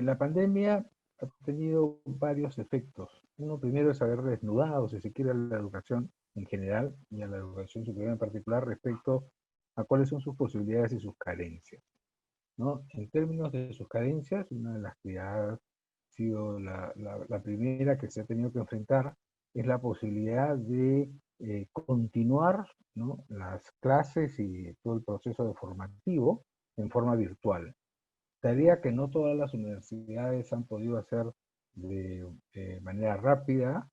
La pandemia ha tenido varios efectos. Uno primero es haber desnudado, si se quiere, a la educación en general y a la educación superior en particular respecto a cuáles son sus posibilidades y sus carencias, ¿no? En términos de sus carencias, una de las que ha sido la primera que se ha tenido que enfrentar es la posibilidad de continuar, ¿no?, las clases y todo el proceso de formativo en forma virtual. Tarea que no todas las universidades han podido hacer de manera rápida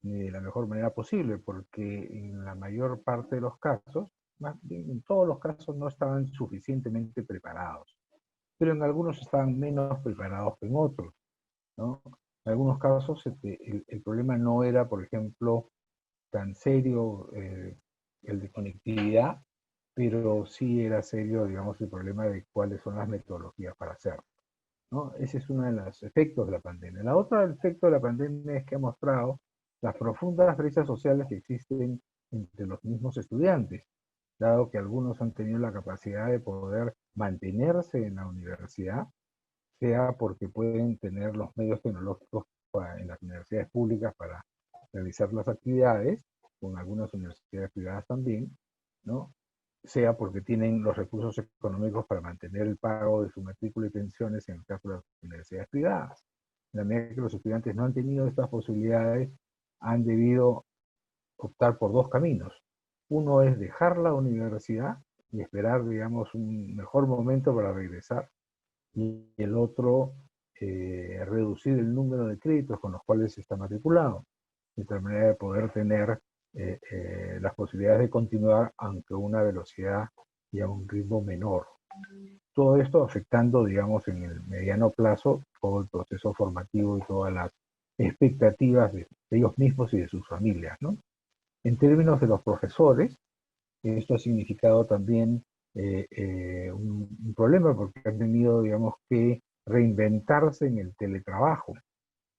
ni de la mejor manera posible, porque en la mayor parte de los casos, más bien en todos los casos, no estaban suficientemente preparados, pero en algunos estaban menos preparados que en otros, ¿no? En algunos casos el problema no era, por ejemplo, tan serio el de conectividad, pero sí era serio, digamos, el problema de cuáles son las metodologías para hacerlo, ¿no? Ese es uno de los efectos de la pandemia. La otra efecto de la pandemia es que ha mostrado las profundas brechas sociales que existen entre los mismos estudiantes, dado que algunos han tenido la capacidad de poder mantenerse en la universidad, sea porque pueden tener los medios tecnológicos en las universidades públicas para realizar las actividades, con algunas universidades privadas también, ¿no? Sea porque tienen los recursos económicos para mantener el pago de su matrícula y pensiones en el caso de las universidades privadas. En la medida que los estudiantes no han tenido estas posibilidades, han debido optar por dos caminos. Uno es dejar la universidad y esperar, digamos, un mejor momento para regresar, y el otro, reducir el número de créditos con los cuales se está matriculado, de tal manera de poder tener las posibilidades de continuar, aunque a una velocidad y a un ritmo menor. Todo esto afectando, digamos, en el mediano plazo, todo el proceso formativo y todas las expectativas de ellos mismos y de sus familias, ¿no? En términos de los profesores, esto ha significado también un problema porque han tenido, digamos, que reinventarse en el teletrabajo,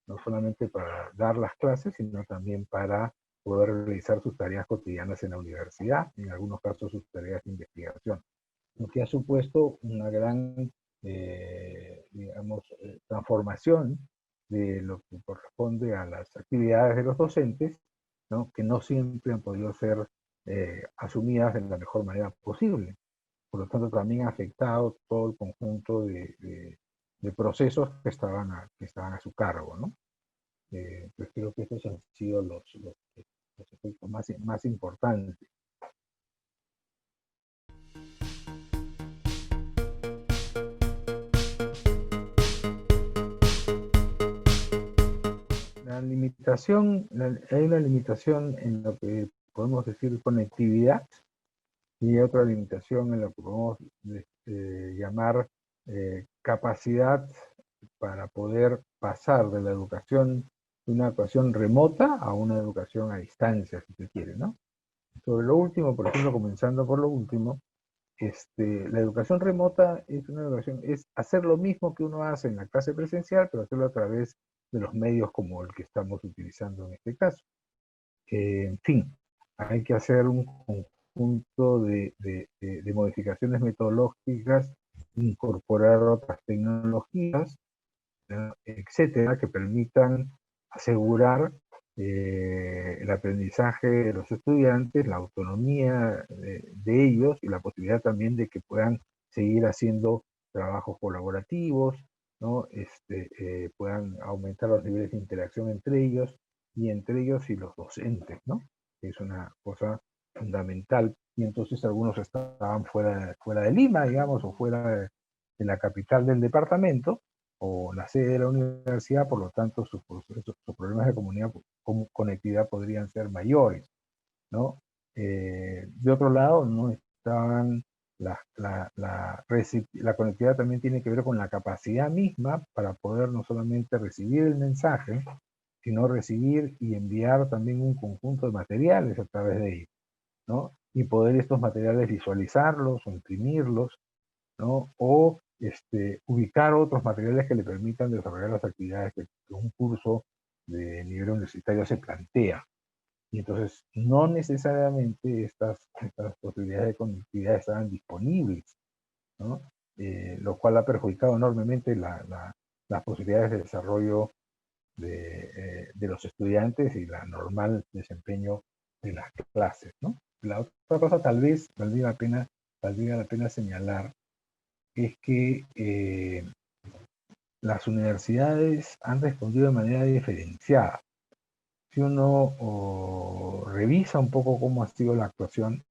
no solamente para dar las clases, sino también para poder realizar sus tareas cotidianas en la universidad, en algunos casos sus tareas de investigación, lo que ha supuesto una gran, digamos, transformación de lo que corresponde a las actividades de los docentes, ¿no?, que no siempre han podido ser asumidas de la mejor manera posible. Por lo tanto, también ha afectado todo el conjunto de procesos que estaban a su cargo, ¿no? Pues creo que estos han sido los efectos más importantes. Hay una limitación en lo que podemos decir conectividad, y otra limitación en lo que podemos llamar capacidad para poder pasar de la educación, de una educación remota a una educación a distancia, si se quiere, ¿no? Sobre lo último, por ejemplo, comenzando por lo último, la educación remota es una educación, es hacer lo mismo que uno hace en la clase presencial, pero hacerlo a través de los medios como el que estamos utilizando en este caso. En fin, hay que hacer un conjunto de modificaciones metodológicas, incorporar otras tecnologías, ¿no?, etcétera, que permitan asegurar el aprendizaje de los estudiantes, la autonomía de ellos y la posibilidad también de que puedan seguir haciendo trabajos colaborativos, ¿no? Puedan aumentar los niveles de interacción entre ellos y los docentes, ¿no? Es una cosa fundamental. Y entonces algunos estaban fuera de Lima, digamos, o fuera de la capital del departamento, o la sede de la universidad, por lo tanto sus problemas de conectividad podrían ser mayores, ¿no? De otro lado, no estaban, la conectividad también tiene que ver con la capacidad misma para poder no solamente recibir el mensaje, sino recibir y enviar también un conjunto de materiales a través de ellos, ¿no? Y poder estos materiales visualizarlos o imprimirlos, ¿no? O ubicar otros materiales que le permitan desarrollar las actividades que un curso de nivel universitario se plantea. Y entonces no necesariamente estas posibilidades de conectividad estaban disponibles, ¿no? Lo cual ha perjudicado enormemente las posibilidades de desarrollo de los estudiantes y la normal desempeño de las clases, ¿no? La otra cosa tal vez valdría la pena señalar es que las universidades han respondido de manera diferenciada. Si uno revisa un poco cómo ha sido la actuación,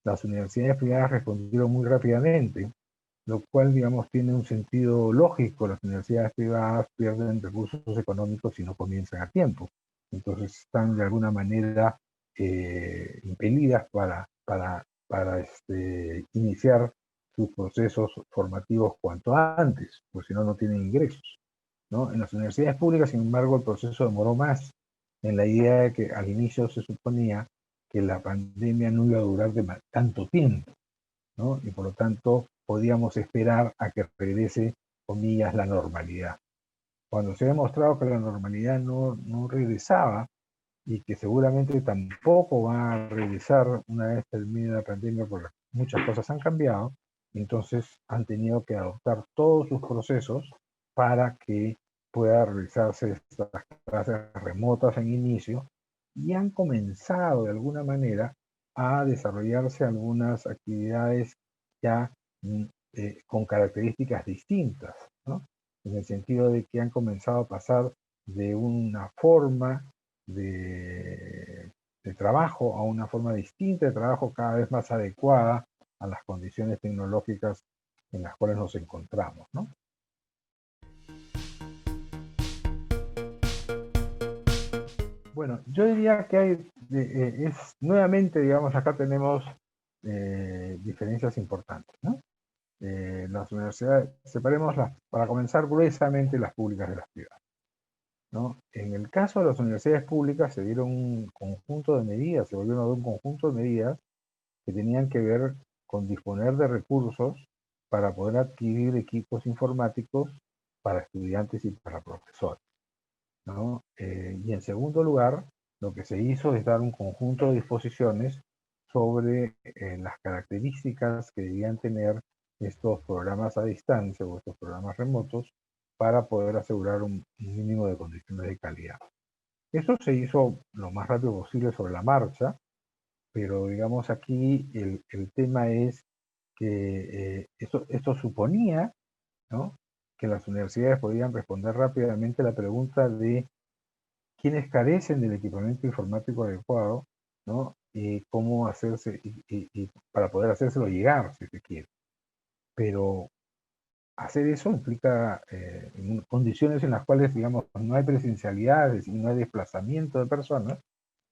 las universidades privadas respondieron muy rápidamente, lo cual, digamos, tiene un sentido lógico. Las universidades privadas pierden recursos económicos y no comienzan a tiempo. Entonces están de alguna manera impelidas para iniciar sus procesos formativos cuanto antes, porque si no, no tienen ingresos, ¿no? En las universidades públicas, sin embargo, el proceso demoró más, en la idea de que al inicio se suponía que la pandemia no iba a durar tanto tiempo, ¿no? Y por lo tanto podíamos esperar a que regrese, comillas, la normalidad. Cuando se ha demostrado que la normalidad no regresaba y que seguramente tampoco va a regresar una vez termine la pandemia porque muchas cosas han cambiado, entonces han tenido que adoptar todos sus procesos para que pueda realizarse estas clases remotas en inicio y han comenzado de alguna manera a desarrollarse algunas actividades ya con características distintas, ¿no? En el sentido de que han comenzado a pasar de una forma de trabajo a una forma distinta de trabajo cada vez más adecuada a las condiciones tecnológicas en las cuales nos encontramos, ¿no? Bueno, yo diría que hay, nuevamente, digamos, acá tenemos diferencias importantes, ¿no? Las universidades, separémoslas, para comenzar gruesamente, las públicas de las privadas, ¿no? En el caso de las universidades públicas se dieron un conjunto de medidas, se volvieron a dar un conjunto de medidas que tenían que ver con disponer de recursos para poder adquirir equipos informáticos para estudiantes y para profesores, ¿no? Y en segundo lugar, lo que se hizo es dar un conjunto de disposiciones sobre las características que debían tener estos programas a distancia o estos programas remotos para poder asegurar un mínimo de condiciones de calidad. Eso se hizo lo más rápido posible sobre la marcha, pero digamos aquí el tema es que esto suponía, ¿no?, que las universidades podían responder rápidamente a la pregunta de quiénes carecen del equipamiento informático adecuado, ¿no? Y cómo hacerse, y para poder hacérselo llegar, si se quiere. Pero hacer eso implica condiciones en las cuales, digamos, no hay presencialidades y no hay desplazamiento de personas,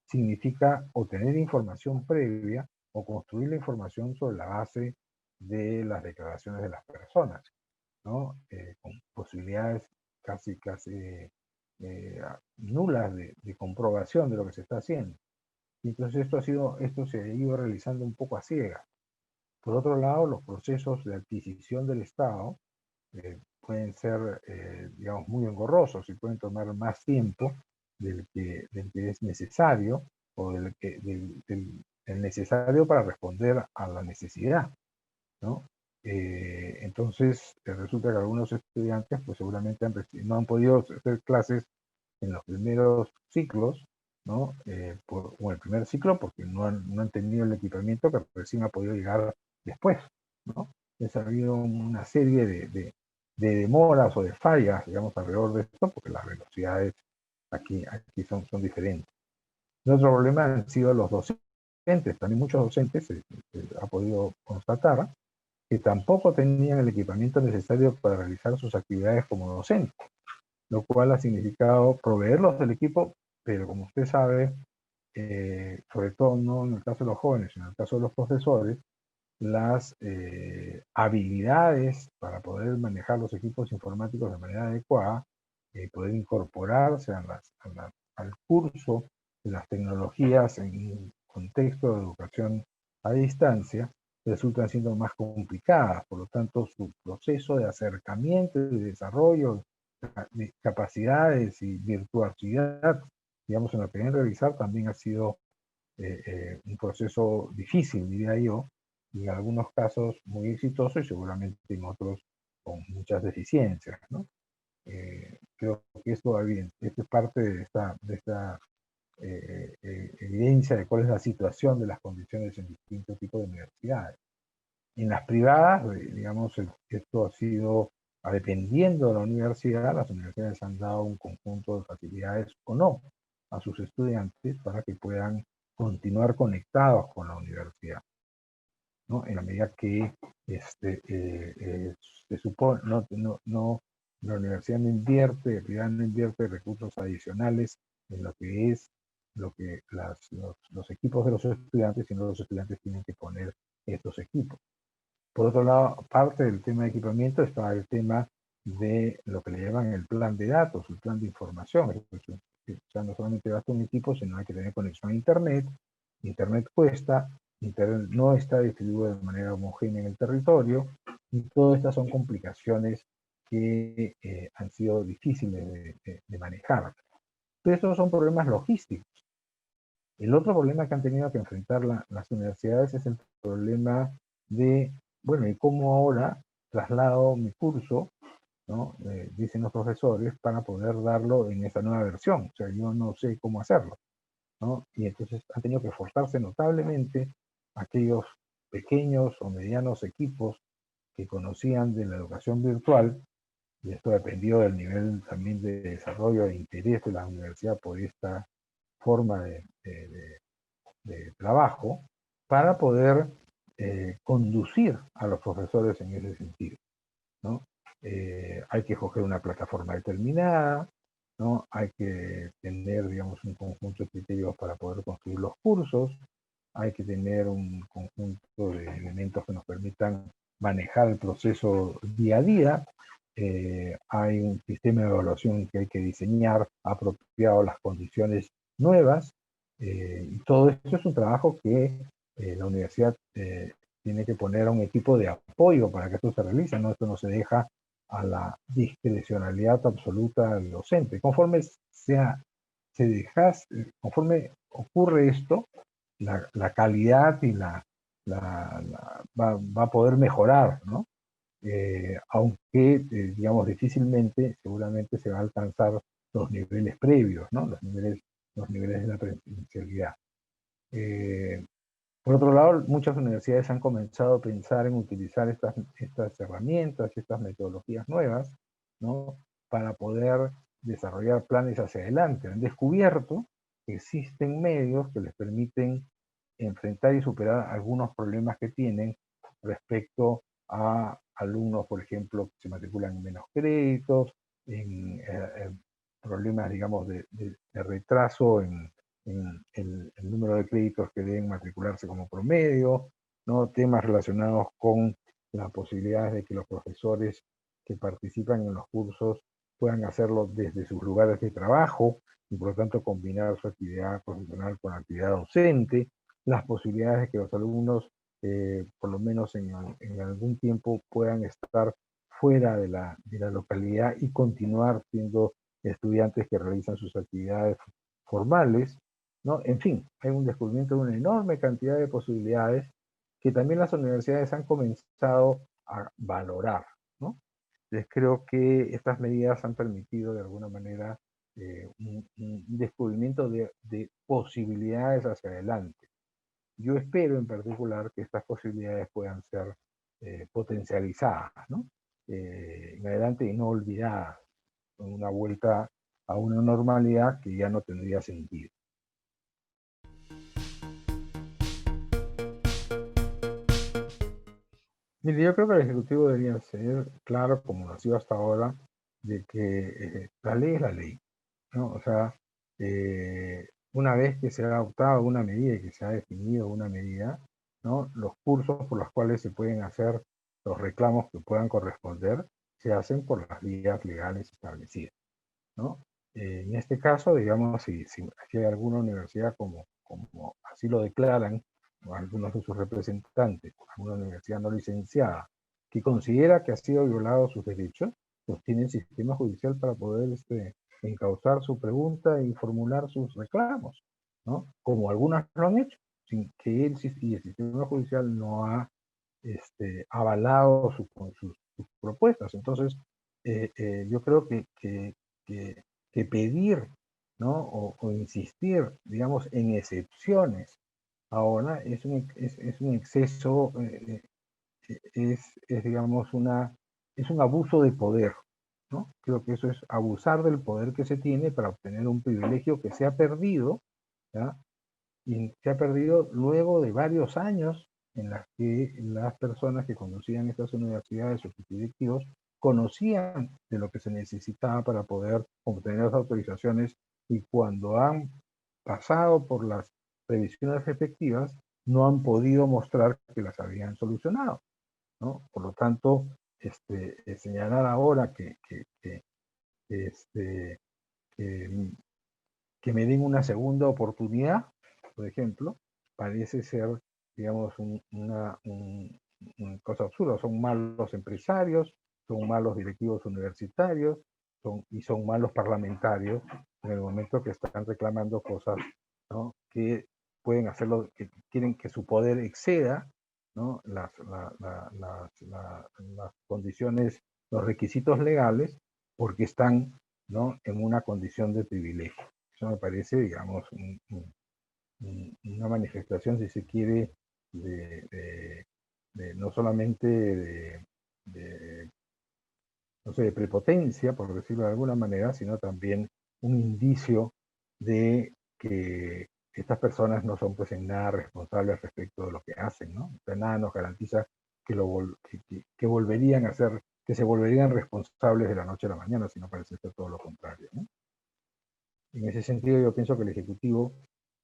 significa obtener información previa o construir la información sobre la base de las declaraciones de las personas, ¿no? Con posibilidades casi nulas de comprobación de lo que se está haciendo. Y entonces esto se ha ido realizando un poco a ciegas. Por otro lado, los procesos de adquisición del Estado pueden ser, digamos, muy engorrosos y pueden tomar más tiempo del que es necesario o del necesario para responder a la necesidad, ¿no? Entonces, resulta que algunos estudiantes pues seguramente no han podido hacer clases en los primeros ciclos, ¿no? O el primer ciclo porque no han tenido el equipamiento que recién ha podido llegar después, ¿no? Ha habido una serie de demoras o de fallas, digamos, alrededor de esto, porque las velocidades aquí son diferentes. El otro problema han sido los docentes, también muchos docentes se ha podido constatar que tampoco tenían el equipamiento necesario para realizar sus actividades como docentes, lo cual ha significado proveerlos del equipo, pero como usted sabe, sobre todo no en el caso de los jóvenes, sino en el caso de los profesores, las habilidades para poder manejar los equipos informáticos de manera adecuada, poder incorporarse al curso de las tecnologías en un contexto de educación a distancia, resultan siendo más complicadas. Por lo tanto, su proceso de acercamiento y desarrollo de capacidades y virtuosidad, digamos, en lo que deben realizar, también ha sido un proceso difícil, diría yo, y en algunos casos muy exitoso y seguramente en otros con muchas deficiencias, ¿no? Creo que esto va bien. Esto es parte de esta evidencia de cuál es la situación de las condiciones en distintos tipos de universidades. En las privadas, digamos, esto ha sido, dependiendo de la universidad, las universidades han dado un conjunto de facilidades o no a sus estudiantes para que puedan continuar conectados con la universidad, ¿no? En la medida que se supone, la universidad no invierte, la privada no invierte recursos adicionales en lo que es los equipos de los estudiantes, sino los estudiantes tienen que poner estos equipos. Por otro lado, parte del tema de equipamiento está el tema de lo que le llaman el plan de datos, el plan de información. O sea, no solamente basta un equipo, sino hay que tener conexión a Internet. Internet cuesta, Internet no está distribuido de manera homogénea en el territorio, y todas estas son complicaciones que han sido difíciles de manejar. Pero estos son problemas logísticos. El otro problema que han tenido que enfrentar las universidades es el problema de, bueno, ¿y cómo ahora traslado mi curso, ¿no? Dicen los profesores, para poder darlo en esta nueva versión? O sea, yo no sé cómo hacerlo, ¿no? Y entonces han tenido que esforzarse notablemente aquellos pequeños o medianos equipos que conocían de la educación virtual, y esto dependió del nivel también de desarrollo e interés de la universidad por esta forma de trabajo, para poder conducir a los profesores en ese sentido, ¿no? Hay que escoger una plataforma determinada, ¿no? Hay que tener, digamos, un conjunto de criterios para poder construir los cursos, hay que tener un conjunto de elementos que nos permitan manejar el proceso día a día, hay un sistema de evaluación que hay que diseñar apropiado a las condiciones nuevas, y todo esto es un trabajo que la universidad tiene que poner a un equipo de apoyo para que esto se realice, ¿no? Esto no se deja a la discrecionalidad absoluta del docente. Conforme ocurre esto, la calidad y va a poder mejorar, ¿no? Aunque, digamos, difícilmente, seguramente se va a alcanzar los niveles previos, ¿no? Los niveles de la presencialidad. Por otro lado, muchas universidades han comenzado a pensar en utilizar estas herramientas, estas metodologías nuevas, ¿no? Para poder desarrollar planes hacia adelante. Han descubierto que existen medios que les permiten enfrentar y superar algunos problemas que tienen respecto a alumnos, por ejemplo, que se matriculan en menos créditos, en problemas, digamos, de retraso en el número de créditos que deben matricularse como promedio, ¿no? Temas relacionados con las posibilidades de que los profesores que participan en los cursos puedan hacerlo desde sus lugares de trabajo y por lo tanto combinar su actividad profesional con la actividad docente, las posibilidades de que los alumnos, por lo menos en algún tiempo, puedan estar fuera de la localidad y continuar siendo estudiantes que realizan sus actividades formales, ¿no? En fin, hay un descubrimiento de una enorme cantidad de posibilidades que también las universidades han comenzado a valorar, ¿no? Entonces creo que estas medidas han permitido de alguna manera un descubrimiento de posibilidades hacia adelante. Yo espero en particular que estas posibilidades puedan ser potencializadas, ¿no? En adelante y no olvidadas, con una vuelta a una normalidad que ya no tendría sentido. Mire, yo creo que el Ejecutivo debería ser claro, como lo ha sido hasta ahora, de que la ley es la ley, ¿no? O sea, una vez que se ha adoptado una medida y que se ha definido una medida, ¿no? Los cursos por los cuales se pueden hacer los reclamos que puedan corresponder se hacen por las vías legales establecidas, ¿no? En este caso, digamos, si hay alguna universidad como así lo declaran, o algunos de sus representantes, alguna universidad no licenciada, que considera que ha sido violado sus derechos, pues tiene el sistema judicial para poder encauzar su pregunta y formular sus reclamos, ¿no? Como algunas lo han hecho, sin que el sistema judicial no ha avalado sus propuestas. Entonces, yo creo que pedir, ¿no? O insistir, digamos, en excepciones ahora es un exceso, digamos, es un abuso de poder, ¿no? Creo que eso es abusar del poder que se tiene para obtener un privilegio que se ha perdido, ¿ya? Y se ha perdido luego de varios años en las que las personas que conducían estas universidades o sus directivos conocían de lo que se necesitaba para poder obtener las autorizaciones, y cuando han pasado por las revisiones respectivas no han podido mostrar que las habían solucionado, ¿no? Por lo tanto, señalar ahora este, que que me den una segunda oportunidad, por ejemplo, parece ser, digamos, una cosa absurda. Son malos empresarios, son malos directivos universitarios, y son malos parlamentarios en el momento que están reclamando cosas, ¿no? Que pueden hacerlo, que quieren que su poder exceda, ¿no? Las condiciones, los requisitos legales, porque están, ¿no? En una condición de privilegio. Eso me parece, digamos, una manifestación, si se quiere, no solamente de, no sé, de prepotencia, por decirlo de alguna manera, sino también un indicio de que estas personas no son pues en nada responsables respecto de lo que hacen, ¿no? O sea, nada nos garantiza que volverían a ser, que se volverían responsables de la noche a la mañana, sino parece ser todo lo contrario, ¿no? En ese sentido, yo pienso que el Ejecutivo,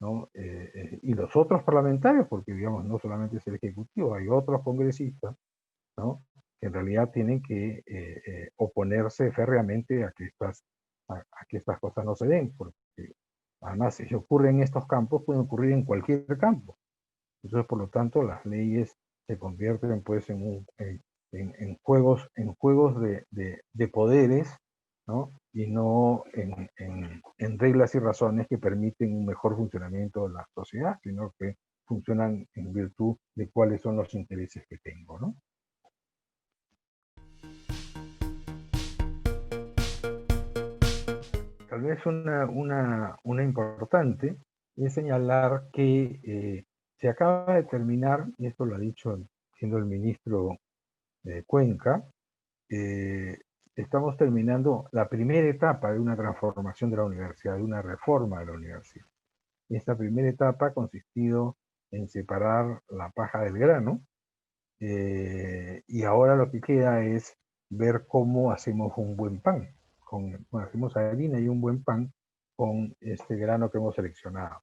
¿no? Y los otros parlamentarios, porque digamos, no solamente es el Ejecutivo, hay otros congresistas, ¿no? Que en realidad tienen que oponerse férreamente a que estas cosas no se den, porque además si ocurre en estos campos, pueden ocurrir en cualquier campo. Entonces, por lo tanto, las leyes se convierten pues en juegos de poderes, ¿no? Y no en reglas y razones que permiten un mejor funcionamiento de la sociedad, sino que funcionan en virtud de cuáles son los intereses que tengo, ¿no? Tal vez una importante es señalar que se acaba de terminar, y esto lo ha dicho siendo el ministro Cuenca, eh, estamos terminando la primera etapa de una transformación de la universidad, de una reforma de la universidad. Esta primera etapa ha consistido en separar la paja del grano, y ahora lo que queda es ver cómo hacemos un buen pan, hacemos harina y un buen pan con este grano que hemos seleccionado.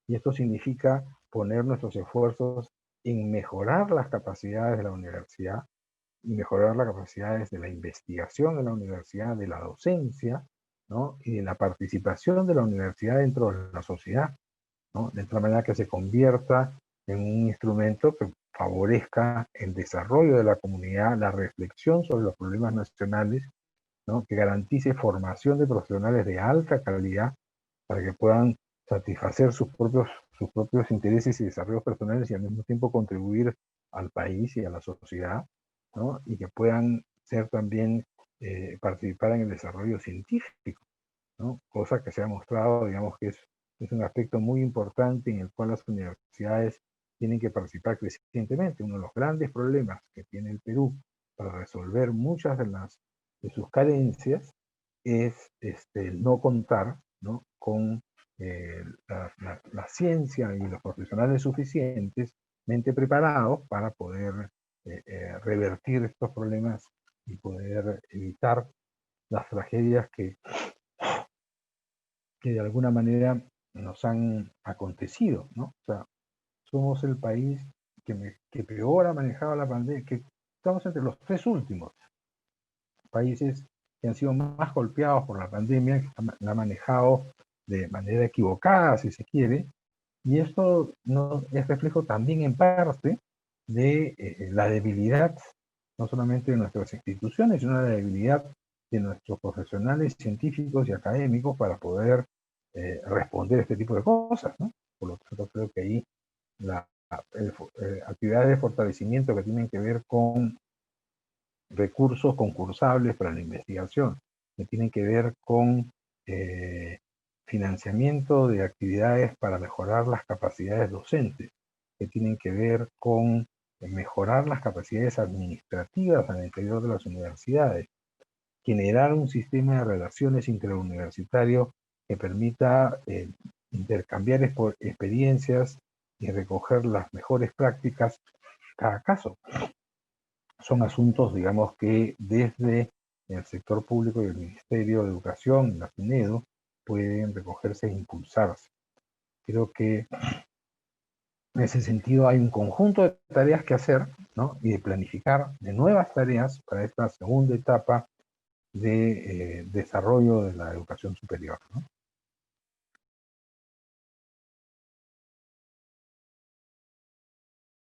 Y esto significa poner nuestros esfuerzos en mejorar las capacidades de la universidad y mejorar las capacidades de la investigación de la universidad, de la docencia, ¿no? Y de la participación de la universidad dentro de la sociedad, ¿no? De tal manera que se convierta en un instrumento que favorezca el desarrollo de la comunidad, la reflexión sobre los problemas nacionales, ¿no? Que garantice formación de profesionales de alta calidad para que puedan satisfacer sus propios intereses y desarrollos personales y al mismo tiempo contribuir al país y a la sociedad, ¿no? Y que puedan ser también, participar en el desarrollo científico, ¿no? Cosa que se ha mostrado, digamos, que es un aspecto muy importante en el cual las universidades tienen que participar crecientemente. Uno de los grandes problemas que tiene el Perú para resolver muchas de sus carencias es el no contar, ¿no? Con la ciencia y los profesionales suficientemente preparados para poder revertir estos problemas y poder evitar las tragedias que de alguna manera nos han acontecido, ¿no? O sea, somos el país que peor ha manejado la pandemia, que estamos entre los tres últimos países que han sido más golpeados por la pandemia, que la han manejado de manera equivocada, si se quiere, y esto no, es reflejo también en parte de la debilidad, no solamente de nuestras instituciones, sino la debilidad de nuestros profesionales científicos y académicos para poder responder a este tipo de cosas, ¿no? Por lo tanto, creo que ahí la, actividades de fortalecimiento que tienen que ver con recursos concursables para la investigación, que tienen que ver con financiamiento de actividades para mejorar las capacidades docentes, que tienen que ver con mejorar las capacidades administrativas al interior de las universidades, generar un sistema de relaciones interuniversitario que permita intercambiar experiencias y recoger las mejores prácticas cada caso. Son asuntos, digamos, que desde el sector público y el Ministerio de Educación, la PNEDO, pueden recogerse e impulsarse. Creo que en ese sentido hay un conjunto de tareas que hacer, ¿no? Y de planificar de nuevas tareas para esta segunda etapa de desarrollo de la educación superior, ¿no?